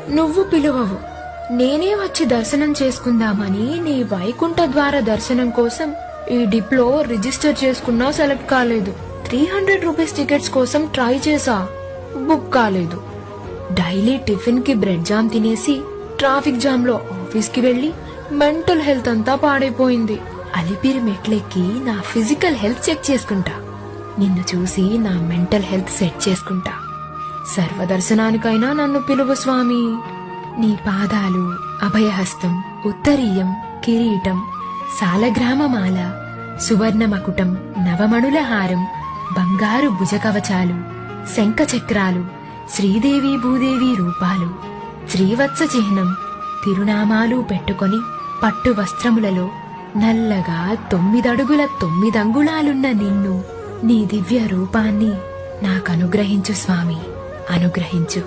నువ్వు పిలువవు, నేనే వచ్చి దర్శనం చేసుకుందామని నీ వైకుంఠ ద్వార దర్శనం కోసం ఈ డిప్లో రిజిస్టర్ చేసుకున్నా సెలెక్ట్ కాలేదు. 300 రూపీస్ టికెట్స్ కోసం ట్రై చేసా, బుక్ కాలేదు. డైలీ టిఫిన్ కి బ్రెడ్ జామ్ తినేసి ట్రాఫిక్ జామ్ లో ఆఫీస్ కి వెళ్లి మెంటల్ హెల్త్ అంతా పాడైపోయింది. అలిపిరి మెట్లెక్కి నా ఫిజికల్ హెల్త్ చెక్ చేసుకుంటా, నిన్ను చూసి నా మెంటల్ హెల్త్ సెట్ చేసుకుంటా. సర్వదర్శనానికైనా నన్ను పిలువు స్వామి. నీ పాదాలు, అభయహస్తం, ఉత్తరీయం, కిరీటం, సాలగ్రామమాల, సువర్ణ మకుటం, నవమణుల హారం, బంగారు భుజకవచాలు, శంఖచక్రాలు, శ్రీదేవి భూదేవి రూపాలు, శ్రీవత్స చిహ్నం, తిరునామాలు పెట్టుకొని పట్టు వస్త్రములలో నల్లగా 9 అడుగుల 9 అంగుళాలున్న నిన్ను, నీ దివ్య రూపాన్ని నాకనుగ్రహించు స్వామి, అనుగ్రహించు.